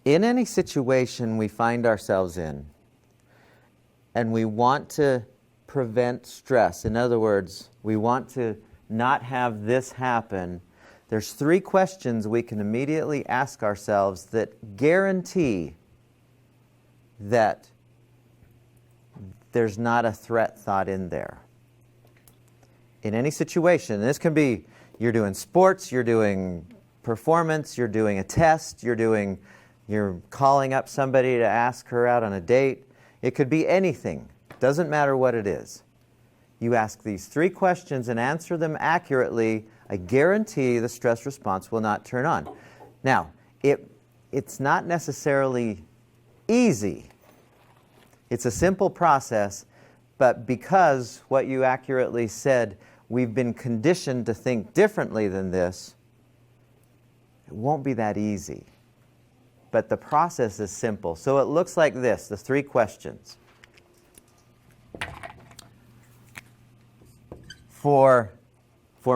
In any situation we find ourselves in, and we want to prevent stress, in other words, we want to not have this happen, there's 3 questions we can immediately ask ourselves that guarantee that there's not a threat thought in there. In any situation, and this can be you're doing sports, you're doing performance, you're doing a test, you're calling up somebody to ask her out on a date. It could be anything. Doesn't matter what it is. You ask these 3 questions and answer them accurately, I guarantee the stress response will not turn on. Now, it's not necessarily easy. It's a simple process, but because what you accurately said, we've been conditioned to think differently than this, it won't be that easy. But the process is simple. So it looks like this, the 3 questions. For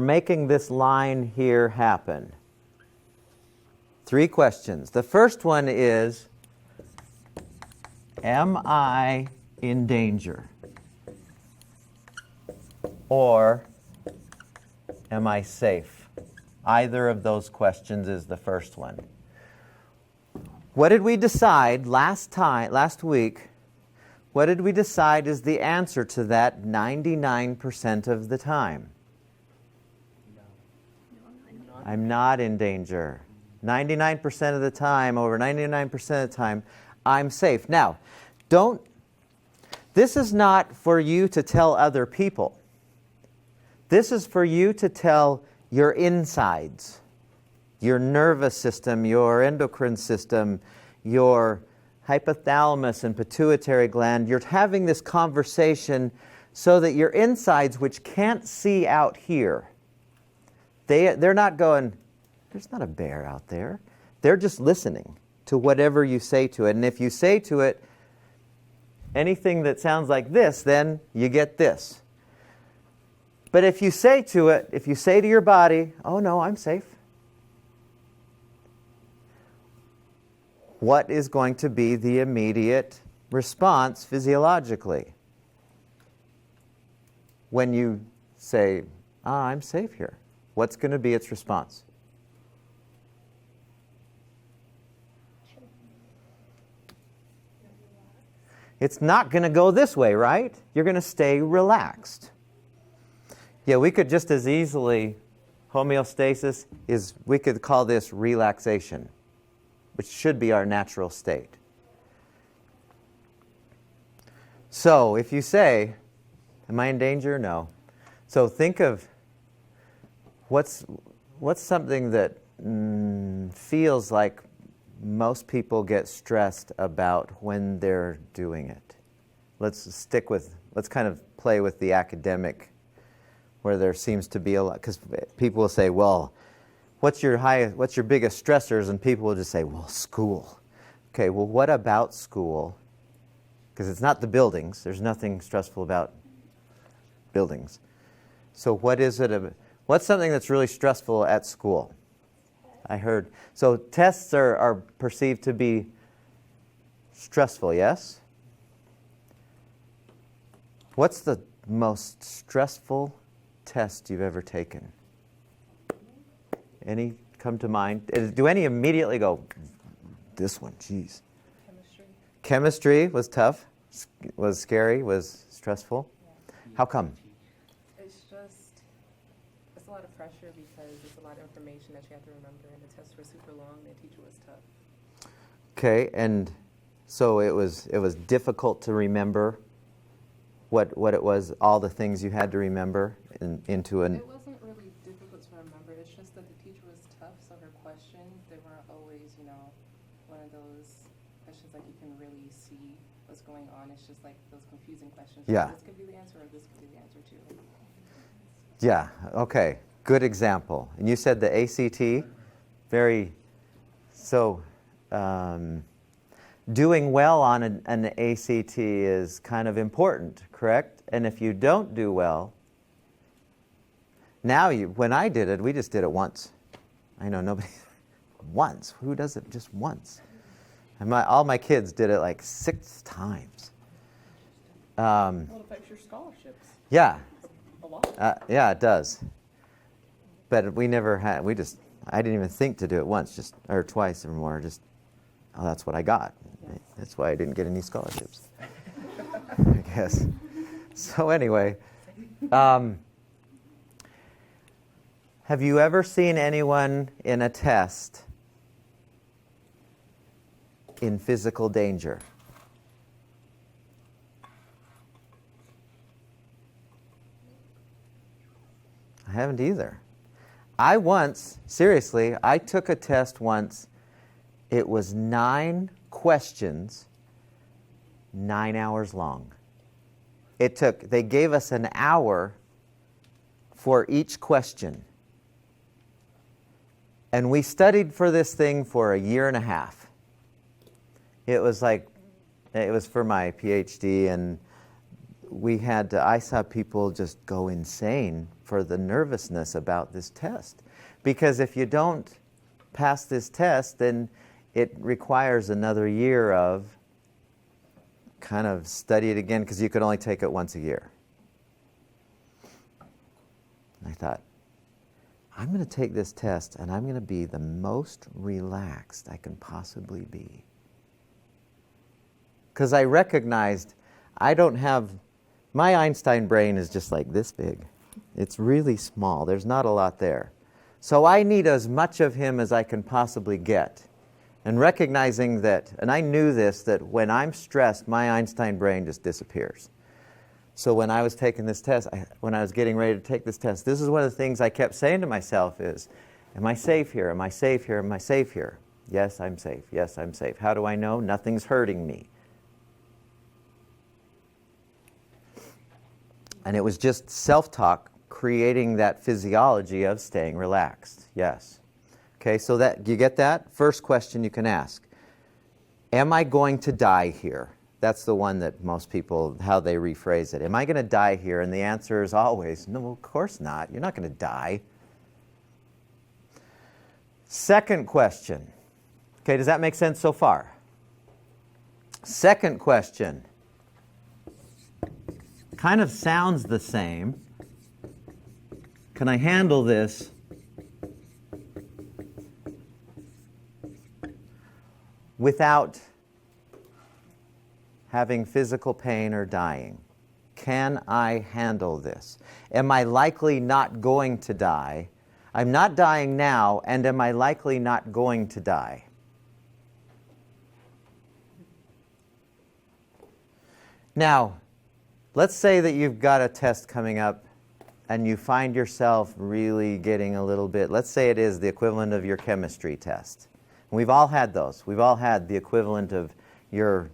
making this line here happen. 3 questions. The first one is, am I in danger? Or am I safe? Either of those questions is the first one. What did we decide last week? What did we decide is the answer to that 99% of the time? I'm not in danger. 99% of the time, over 99% of the time, I'm safe. Now, this is not for you to tell other people. This is for you to tell your insides, your nervous system, your endocrine system, your hypothalamus and pituitary gland. You're having this conversation so that your insides, which can't see out here, they're not going, there's not a bear out there. They're just listening to whatever you say to it. And if you say to it anything that sounds like this, then you get this. But if you say to your body, oh no, I'm safe, what is going to be the immediate response physiologically? When you say, I'm safe here, what's going to be its response? It's not going to go this way, right? You're going to stay relaxed. Yeah, we could just as easily, homeostasis we could call this relaxation, which should be our natural state. So if you say, am I in danger? No. So think of what's something that feels like most people get stressed about when they're doing it. Let's kind of play with the academic, where there seems to be a lot, because people will say, well, what's your biggest stressors? And people will just say, well, school. Okay, well, what about school? Because it's not the buildings. There's nothing stressful about buildings. So what's something that's really stressful at school? I heard. So tests are perceived to be stressful, yes? What's the most stressful test you've ever taken? Any come to mind? Do any immediately go, this one, geez? Chemistry. Chemistry was tough, was scary, was stressful. Yeah. How come? It's a lot of pressure because it's a lot of information that you have to remember, and the tests were super long, and the teacher was tough. Okay, and so it was difficult to remember what it was, all the things you had to remember into an... It wasn't really difficult to remember. It's just that the teacher was tough, so her questions, they weren't always, one of those questions like you can really see what's going on. It's just like those confusing questions. Yeah. This could be the answer, or this could be the answer too. Yeah, okay. Good example. And you said the ACT? Doing well on an ACT is kind of important, correct? And if you don't do well, when I did it, we just did it once. I know nobody, once. Who does it just once? And all my kids did it like 6 times. Well, it affects your scholarships Yeah, a lot. yeah, it does. But we never had. I didn't even think to do it once, or twice or more. Oh, that's what I got. That's why I didn't get any scholarships, I guess. So anyway, have you ever seen anyone in a test in physical danger? I haven't either. I took a test once. It was 9 questions, 9 hours long. They gave us an hour for each question. And we studied for this thing for a year and a half. It was for my PhD, and I saw people just go insane for the nervousness about this test. Because if you don't pass this test, then it requires another year of kind of study it again, because you could only take it once a year. And I thought, I'm going to take this test and I'm going to be the most relaxed I can possibly be. Because I recognized my Einstein brain is just like this big. It's really small. There's not a lot there. So I need as much of him as I can possibly get. And recognizing that, and I knew this, that when I'm stressed, my Einstein brain just disappears. So when I was taking this test, when I was getting ready to take this test, this is one of the things I kept saying to myself is, am I safe here? Am I safe here? Am I safe here? Yes, I'm safe. Yes, I'm safe. How do I know? Nothing's hurting me. And it was just self-talk creating that physiology of staying relaxed. Yes. Okay, so you get that? First question you can ask. Am I going to die here? That's the one that most people, how they rephrase it. Am I going to die here? And the answer is always, no, of course not. You're not going to die. Second question. Okay, does that make sense so far? Second question. Kind of sounds the same. Can I handle this without having physical pain or dying? Can I handle this? Am I likely not going to die? I'm not dying now, and am I likely not going to die? Now, let's say that you've got a test coming up and you find yourself really getting a little bit, let's say it is the equivalent of your chemistry test. We've all had those. We've all had the equivalent of your,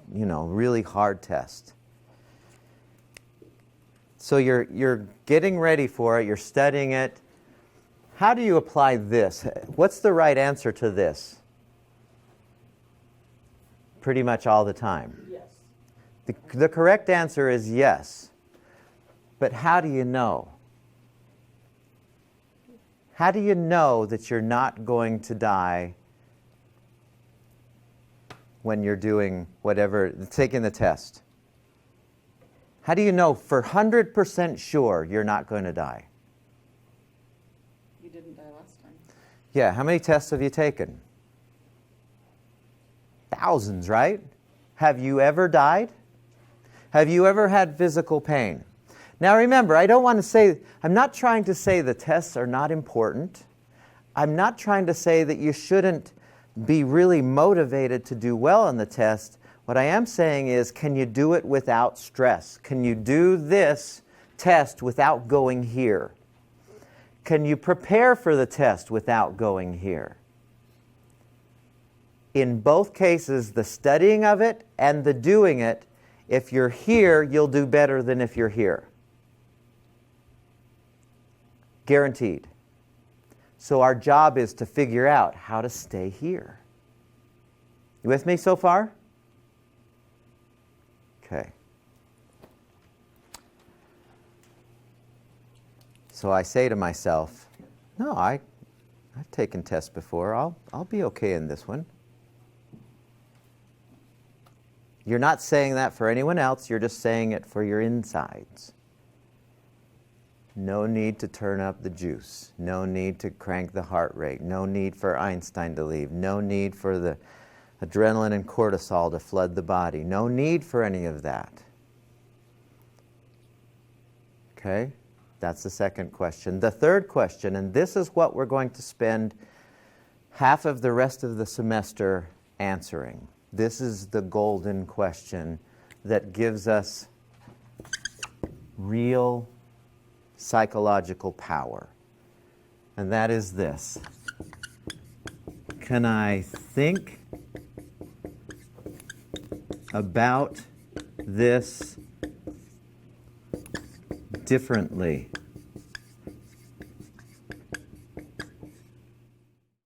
really hard test. So you're getting ready for it, you're studying it. How do you apply this? What's the right answer to this? Pretty much all the time. Yes. The correct answer is yes. But how do you know? How do you know that you're not going to die when you're doing whatever, taking the test? How do you know for 100% sure you're not going to die? You didn't die last time. Yeah, how many tests have you taken? Thousands, right? Have you ever died? Have you ever had physical pain? Now remember, I'm not trying to say the tests are not important. I'm not trying to say that you shouldn't be really motivated to do well on the test. What I am saying is, can you do it without stress? Can you do this test without going here? Can you prepare for the test without going here? In both cases, the studying of it and the doing it, if you're here, you'll do better than if you're here. Guaranteed. So our job is to figure out how to stay here. You with me so far? Okay. So I say to myself, no, I've taken tests before. I'll be okay in this one. You're not saying that for anyone else, you're just saying it for your insides. No need to turn up the juice. No need to crank the heart rate. No need for Einstein to leave. No need for the adrenaline and cortisol to flood the body. No need for any of that. Okay? That's the second question. The third question, and this is what we're going to spend half of the rest of the semester answering. This is the golden question that gives us real psychological power. And that is this. Can I think about this differently?